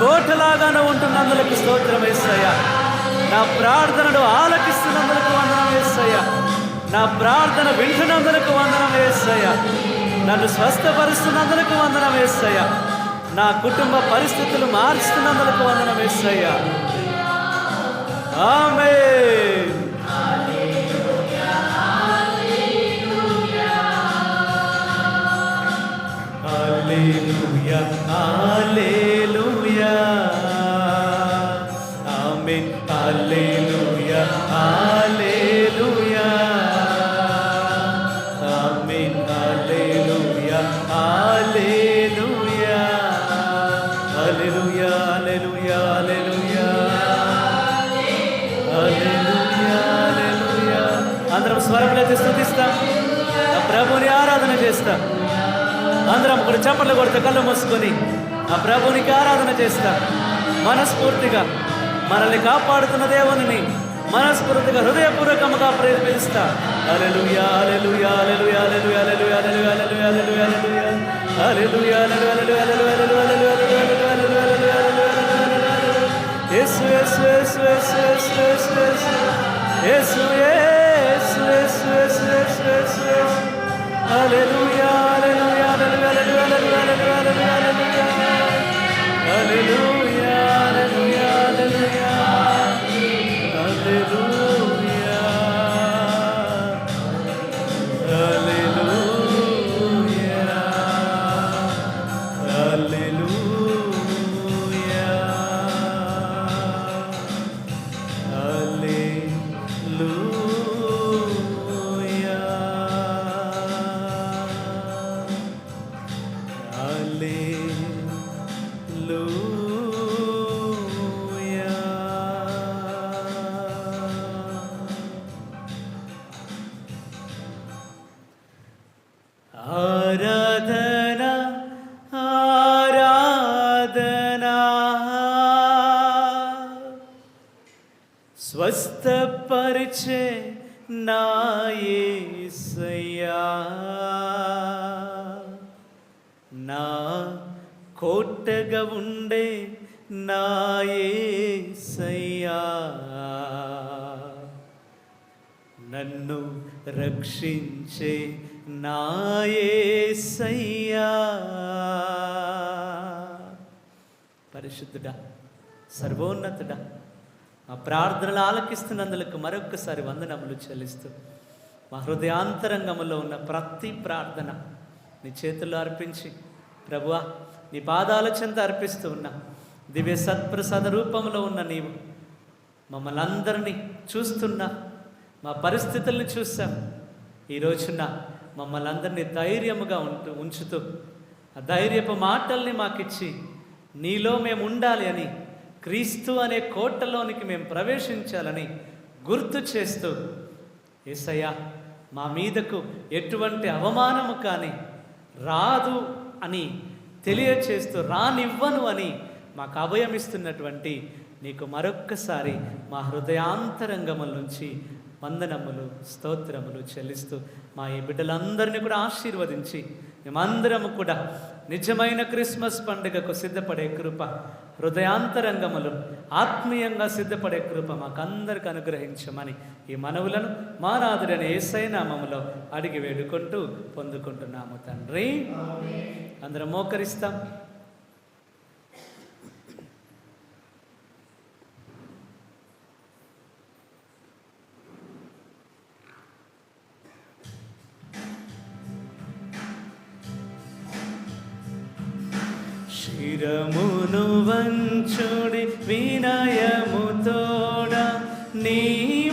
కోటలాగానే ఉంటున్నందులకు స్తోత్రం యేసయ్యా. నా ప్రార్థనను ఆలకిస్తున్నందుకు వందనం యేసయ్యా. నా ప్రార్థన వింటున్నందుకు వందనం యేసయ్యా. నన్ను స్వస్థపరుస్తున్నందుకు వందనం యేసయ్యా. నా కుటుంబ పరిస్థితులు మార్చుతున్నందుకు వందనం యేసయ్యా. ఆమేన్. హల్లెలూయా హల్లెలూయా. ఆమేన్. హల్లెలూయా హల్లెలూయా. ఆమేన్. హల్లెలూయా హల్లెలూయా. హల్లెలూయా హల్లెలూయా హల్లెలూయా హల్లెలూయా హల్లెలూయా. అందరం స్వరములైతే స్తుతిస్తాం, ఆ ప్రభుని ఆరాధన చేస్తాం. అందరం కూడా చప్పట్లు కొడితే కళ్ళు మూసుకొని ఆ ప్రభునికి ఆరాధన చేస్తాం. మనస్ఫూర్తిగా మనల్ని కాపాడుతున్న దేవుని మనస్ఫూర్తిగా హృదయపూర్వకముగా ప్రేమిస్తా. హల్లెలూయా హల్లెలూయా హల్లెలూయా హల్లెలూయా హల్లెలూయా హల్లెలూయా హల్లెలూయా హల్లెలూయా హల్లెలూయా హల్లెలూయా హల్లెలూయా. యేసు యేసు యేసు యేసు యేసు యేసు యేసు యేసు యేసు యేసు యేసు యేసు యేసు. హల్లెలూయా హల్లెలూయా హల్లెలూయా హల్లెలూయా హల్లెలూయా హల్లెలూయా హల్లెలూయా హల్లెలూయా హల్లెలూయా హల్లెలూయా హల్లెలూయా హల్లెలూయా హల్లెలూయా హల్లెలూయా. ఆరాధన ఆరాధన స్వస్థపరిచే నా యేసయ్యా, నా కోటగా ఉండే నా యేసయ్యా, నన్ను రక్షించే నా యేసయ్యా. పరిశుద్ధుడా, సర్వోన్నతుడా, మా ప్రార్థనలు ఆలకిస్తున్నందుకు మరొక్కసారి వందనములు చెల్లిస్తూ మా హృదయాంతరంగములో ఉన్న ప్రతి ప్రార్థన నీ చేతుల్లో అర్పించి ప్రభువా నీ పాదాల చెంత అర్పిస్తూ ఉన్నా. దివ్య సత్ప్రసాద రూపంలో ఉన్న నీవు మమ్మల్ని అందరినీ చూస్తున్నా, మా పరిస్థితుల్ని చూసాం. ఈ రోజున మమ్మల్ని అందరినీ ధైర్యముగా ఉంచుతూ ఆ ధైర్యపు మాటల్ని మాకిచ్చి నీలో మేము ఉండాలి అని, క్రీస్తు అనే కోటలోనికి మేము ప్రవేశించాలని గుర్తు చేస్తూ, యేసయ్యా మా మీదకు ఎటువంటి అవమానము కానీ రాదు అని తెలియచేస్తూ, రానివ్వను అని మాకు అభయమిస్తున్నటువంటి నీకు మరొక్కసారి మా హృదయాంతరంగముల నుంచి వందనములు స్తోత్రములు చెల్లిస్తూ మా ఈ బిడ్డలందరినీ కూడా ఆశీర్వదించి మేమందరము కూడా నిజమైన క్రిస్మస్ పండుగకు సిద్ధపడే కృప, హృదయాంతరంగములు ఆత్మీయంగా సిద్ధపడే కృప మాకందరికి అనుగ్రహించమని ఈ మనవులను మా నాథుడైన యేసయ్య నామములో అడిగి వేడుకుంటూ పొందుకుంటున్నాము తండ్రి. అందరం మోకరిస్తాం. శిరమును వంచుడి వినయముతోడ నీ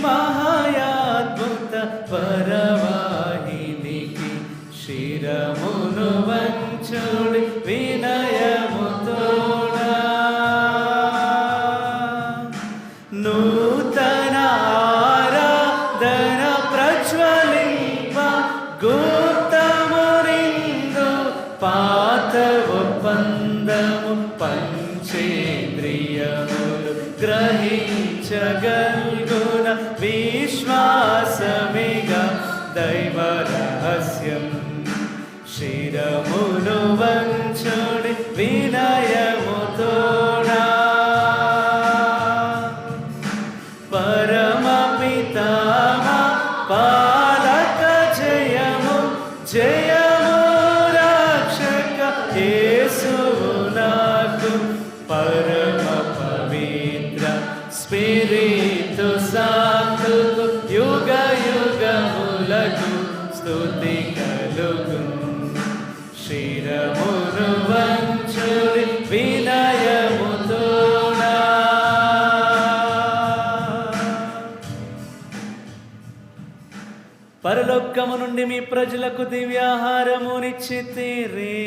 మహాయాద్భుత పరవాహినికి. శిరమును వంచుడి వినయముతోడ నూతన ఆరాధన ప్రజ్వలింప గుప్తమునిందు పాత ఒప్పందము పంచేంద్రియములు గ్రహించగల్గున విశ్వాసమిగా దైవ రహస్యం. శిరమును వంచుడి వినయముతోడా పరమ పితామా పాలక జయము జయము రక్షక యేసువు నాకు పరమ పవిత్ర స్పిరితు సాంతుకు యుగ యుగములకు స్తుతి కలుగు. శిరమును వంచుడి వినయముతోడా పరలోకము నుండి మీ ప్రజలకు దివ్యాహారమునిచ్చితిరి.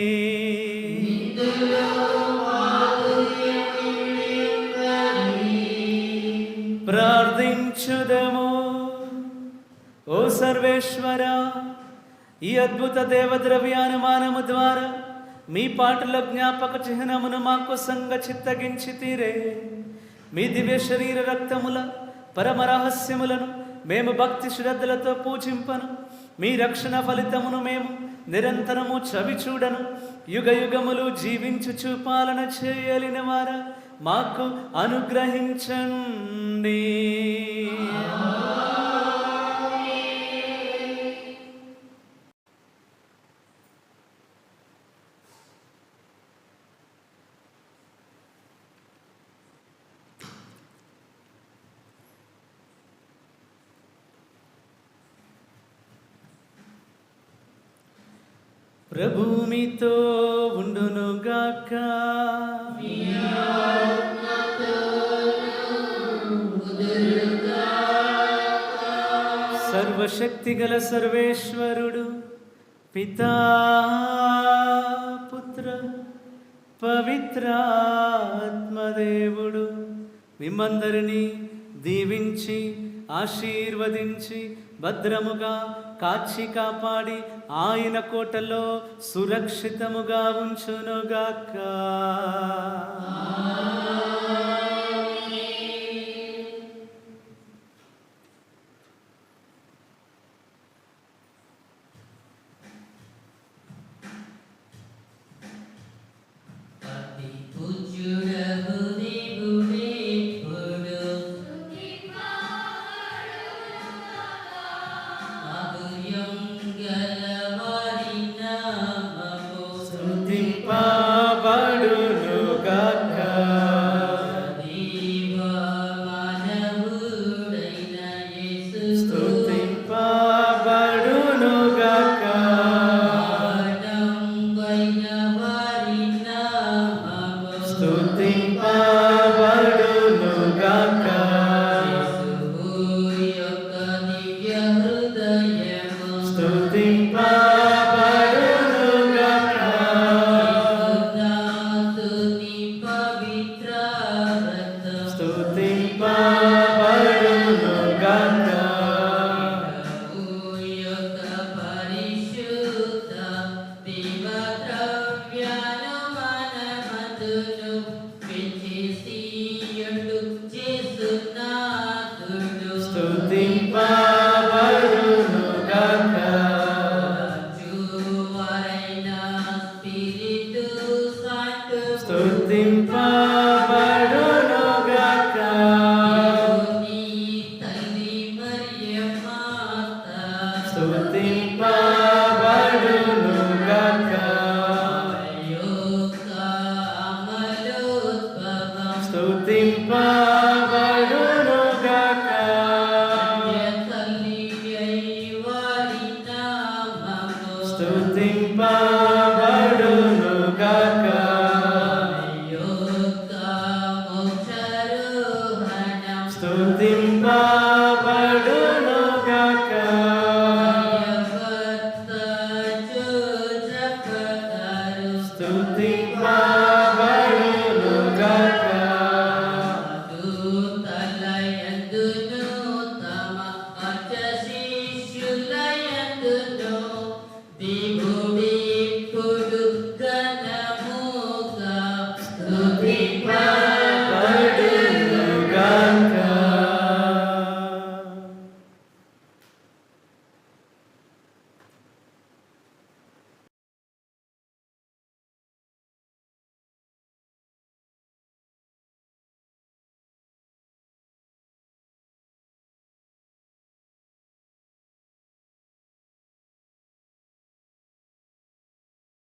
ప్రార్థించుదము. ఓ సర్వేశ్వర, ఈ అద్భుత దేవద్రవ్యానుమానము ద్వారా మీ పాటల జ్ఞాపక చిహ్నమును మాకు సంగచిత్తగించితిరే. మీ దివ్య శరీర రక్తముల పరమ రహస్యములను మేము భక్తి శ్రద్ధలతో పూజింపను. మీ రక్షణ ఫలితమును మేము నిరంతరము చవి చూడను. యుగ యుగములు జీవించుచు పాలన చేయలిన వారా మాకు అనుగ్రహించండి. ప్రభు మీతో ఉండునుగాక. సర్వశక్తిగల సర్వేశ్వరుడు పితా పుత్ర పవిత్రాత్మదేవుడు మిమ్మందరినీ దీవించి ఆశీర్వదించి భద్రముగా కాచి కాపాడి ఆయన కోటలో సురక్షితముగా ఉంచునుగాక. స్తుతింపబడునుగాక. స్తుతింపబడునుగాక. స్తుతింపబడునుగాక.